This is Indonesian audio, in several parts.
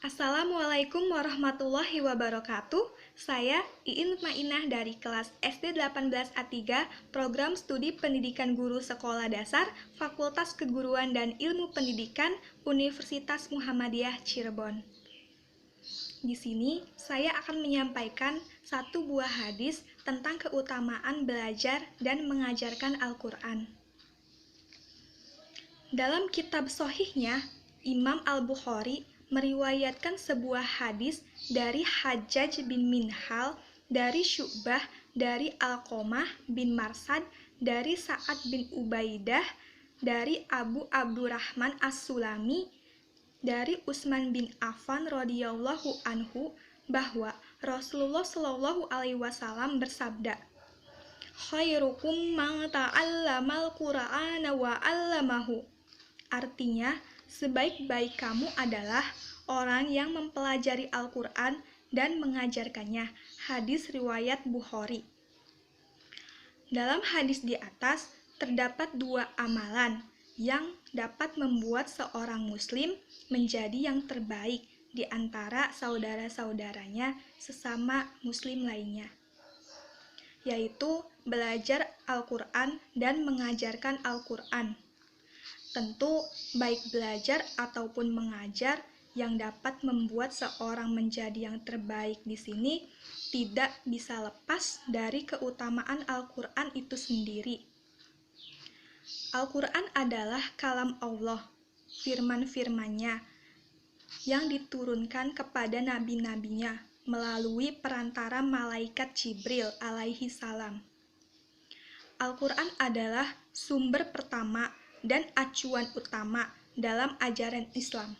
Assalamualaikum warahmatullahi wabarakatuh. Saya Iin Mutmainah dari kelas SD 18A3, Program Studi Pendidikan Guru Sekolah Dasar, Fakultas Keguruan dan Ilmu Pendidikan, Universitas Muhammadiyah Cirebon. Di sini saya akan menyampaikan satu buah hadis tentang keutamaan belajar dan mengajarkan Al-Quran. Dalam kitab Shahihnya, Imam Al-Bukhari meriwayatkan sebuah hadis dari Hajjaj bin Minhal, dari Syu'bah, dari Alqamah bin Marsad, dari Sa'ad bin Ubaidah, dari Abu Abdurrahman As-Sulami, dari Utsman bin Affan radhiyallahu anhu, bahwa Rasulullah shallallahu alaihi wasallam bersabda, "Khairukum man ta'allamal Qur'ana wa 'allamahu." Artinya, sebaik-baik kamu adalah orang yang mempelajari Al-Quran dan mengajarkannya. Hadis riwayat Bukhari. Dalam hadis di atas, terdapat dua amalan yang dapat membuat seorang muslim menjadi yang terbaik di antara saudara-saudaranya sesama muslim lainnya, yaitu belajar Al-Quran dan mengajarkan Al-Quran. Tentu, baik belajar ataupun mengajar yang dapat membuat seorang menjadi yang terbaik di sini tidak bisa lepas dari keutamaan Al-Quran itu sendiri. Al-Quran adalah kalam Allah, firman-firmannya yang diturunkan kepada nabi-nabinya melalui perantara malaikat Jibril alaihi salam. Al-Quran adalah sumber pertama dan acuan utama dalam ajaran Islam.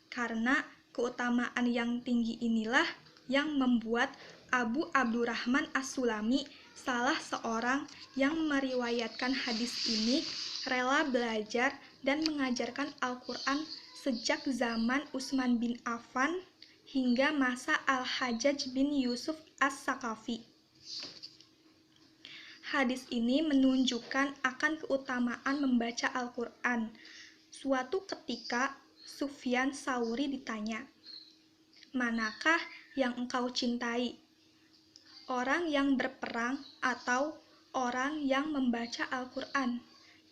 Karena keutamaan yang tinggi inilah yang membuat Abu Abdurrahman As-Sulami, salah seorang yang meriwayatkan hadis ini, rela belajar dan mengajarkan Al-Quran sejak zaman Utsman bin Affan hingga masa Al-Hajjaj bin Yusuf As-Saqafi. Hadis ini menunjukkan akan keutamaan membaca Al-Quran. Suatu ketika, Sufyan Tsauri ditanya, "Manakah yang engkau cintai? Orang yang berperang atau orang yang membaca Al-Quran?"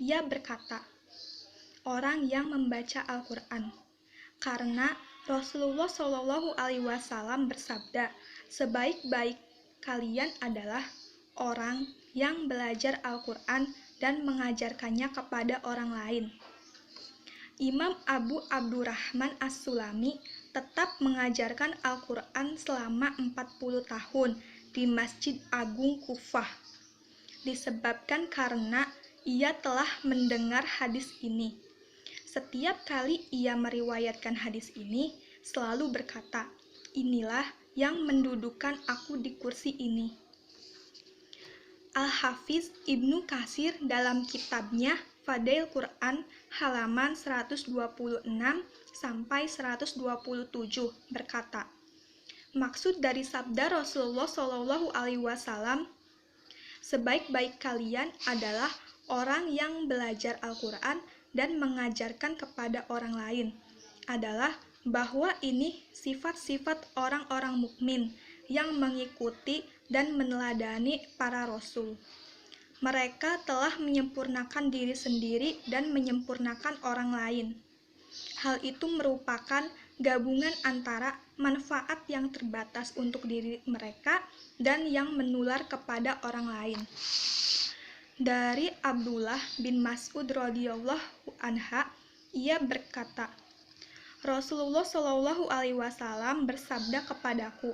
Ia berkata, "Orang yang membaca Al-Quran." Karena Rasulullah Shallallahu alaihi wasallam bersabda, "Sebaik-baik kalian adalah orang yang belajar Al-Quran dan mengajarkannya kepada orang lain." Imam Abu Abdurrahman As-Sulami tetap mengajarkan Al-Quran selama 40 tahun di Masjid Agung Kufah, disebabkan karena ia telah mendengar hadis ini. Setiap kali ia meriwayatkan hadis ini, selalu berkata, "Inilah yang mendudukan aku di kursi ini." Al-Hafiz Ibnu Katsir dalam kitabnya Fadail Quran halaman 126 sampai 127 berkata, maksud dari sabda Rasulullah Shallallahu alaihi wasallam, "Sebaik-baik kalian adalah orang yang belajar Al-Quran dan mengajarkan kepada orang lain," adalah bahwa ini sifat-sifat orang-orang mukmin yang mengikuti dan meneladani para rasul. Mereka telah menyempurnakan diri sendiri dan menyempurnakan orang lain. Hal itu merupakan gabungan antara manfaat yang terbatas untuk diri mereka dan yang menular kepada orang lain. Dari Abdullah bin Mas'ud radhiyallahu anha, ia berkata, Rasulullah Shallallahu alaihi wasallam bersabda kepadaku,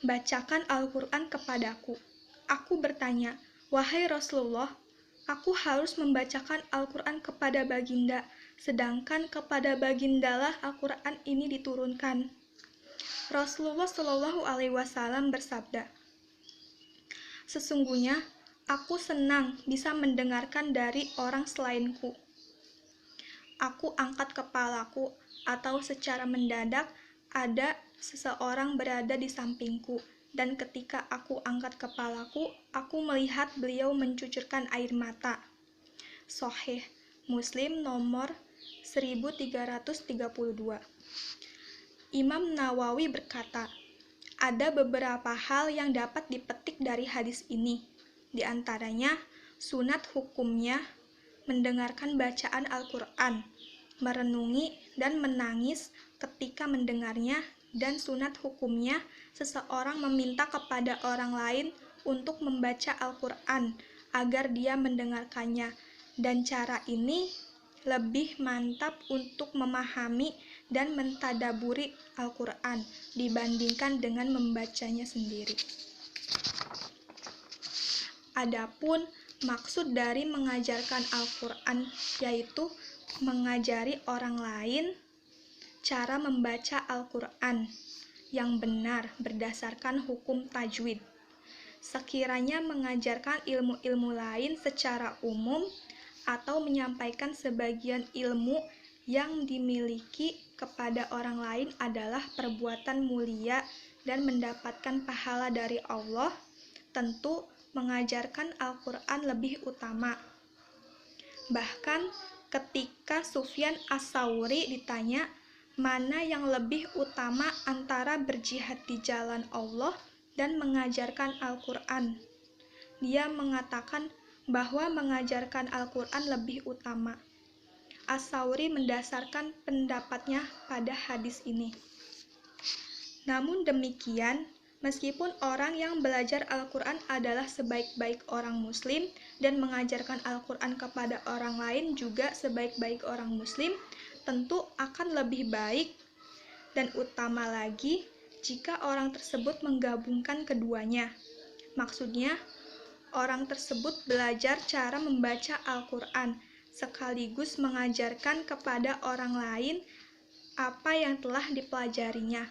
"Bacakan Al-Quran kepadaku." Aku bertanya, "Wahai Rasulullah, aku harus membacakan Al-Quran kepada baginda, sedangkan kepada bagindalah Al-Quran ini diturunkan." Rasulullah Shallallahu alaihi wasallam bersabda, "Sesungguhnya aku senang bisa mendengarkan dari orang selainku." aku angkat kepalaku, atau secara mendadak ada seseorang berada di sampingku, dan ketika aku angkat kepalaku, aku melihat beliau mencucurkan air mata. Sahih Muslim nomor 1332. Imam Nawawi berkata, ada beberapa hal yang dapat dipetik dari hadis ini. Di antaranya, sunat hukumnya mendengarkan bacaan Al-Quran, merenungi dan menangis ketika mendengarnya, dan sunat hukumnya seseorang meminta kepada orang lain untuk membaca Al-Quran agar dia mendengarkannya, dan cara ini lebih mantap untuk memahami dan mentadaburi Al-Quran dibandingkan dengan membacanya sendiri. Adapun maksud dari mengajarkan Al-Quran yaitu mengajari orang lain cara membaca Al-Quran yang benar berdasarkan hukum tajwid. Sekiranya mengajarkan ilmu-ilmu lain secara umum atau menyampaikan sebagian ilmu yang dimiliki kepada orang lain adalah perbuatan mulia dan mendapatkan pahala dari Allah, tentu mengajarkan Al-Quran lebih utama. Bahkan ketika Sufyan Ats-Tsauri ditanya mana yang lebih utama antara berjihad di jalan Allah dan mengajarkan Al-Quran, dia mengatakan bahwa mengajarkan Al-Quran lebih utama. Ats-Tsauri mendasarkan pendapatnya pada hadis ini. Namun demikian, meskipun orang yang belajar Al-Quran adalah sebaik-baik orang Muslim dan mengajarkan Al-Quran kepada orang lain juga sebaik-baik orang Muslim, tentu akan lebih baik dan utama lagi jika orang tersebut menggabungkan keduanya. Maksudnya, orang tersebut belajar cara membaca Al-Quran sekaligus mengajarkan kepada orang lain apa yang telah dipelajarinya.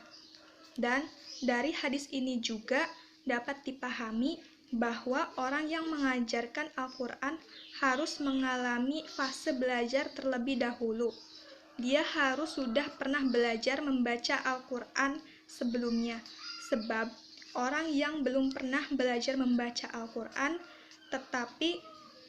Dan dari hadis ini juga dapat dipahami bahwa orang yang mengajarkan Al-Quran harus mengalami fase belajar terlebih dahulu. Dia harus sudah pernah belajar membaca Al-Quran sebelumnya, sebab orang yang belum pernah belajar membaca Al-Quran tetapi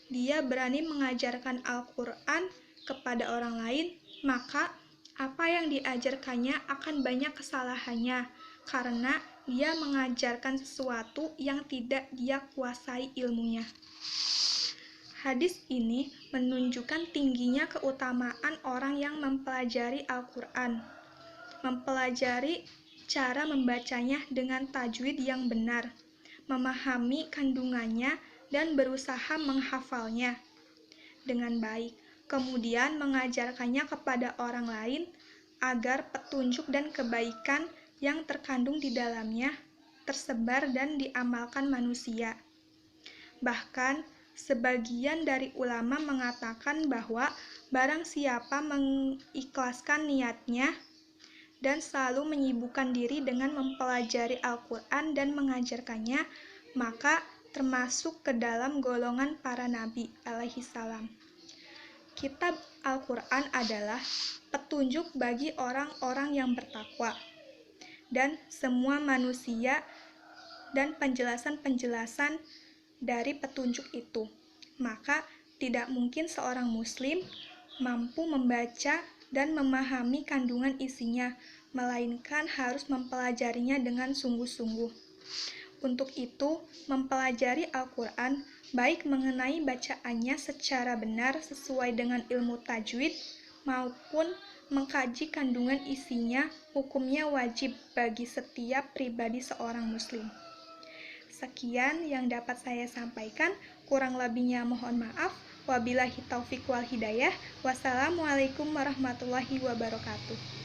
dia berani mengajarkan Al-Quran kepada orang lain, maka apa yang diajarkannya akan banyak kesalahannya, karena dia mengajarkan sesuatu yang tidak dia kuasai ilmunya. Hadis ini menunjukkan tingginya keutamaan orang yang mempelajari Al-Quran, mempelajari cara membacanya dengan tajwid yang benar, memahami kandungannya, dan berusaha menghafalnya dengan baik, kemudian mengajarkannya kepada orang lain agar petunjuk dan kebaikan yang terkandung di dalamnya tersebar dan diamalkan manusia. Bahkan, sebagian dari ulama mengatakan bahwa barang siapa mengikhlaskan niatnya dan selalu menyibukkan diri dengan mempelajari Al-Quran dan mengajarkannya, maka termasuk ke dalam golongan para nabi alaihissalam. Kitab Al-Quran adalah petunjuk bagi orang-orang yang bertakwa dan semua manusia dan penjelasan-penjelasan dari petunjuk itu. Maka tidak mungkin seorang muslim mampu membaca dan memahami kandungan isinya, melainkan harus mempelajarinya dengan sungguh-sungguh. Untuk itu, mempelajari Al-Quran, baik mengenai bacaannya secara benar sesuai dengan ilmu tajwid, maupun mengkaji kandungan isinya, hukumnya wajib bagi setiap pribadi seorang muslim. Sekian yang dapat saya sampaikan, kurang lebihnya mohon maaf. Wabillahi taufiq wal hidayah. Wassalamualaikum warahmatullahi wabarakatuh.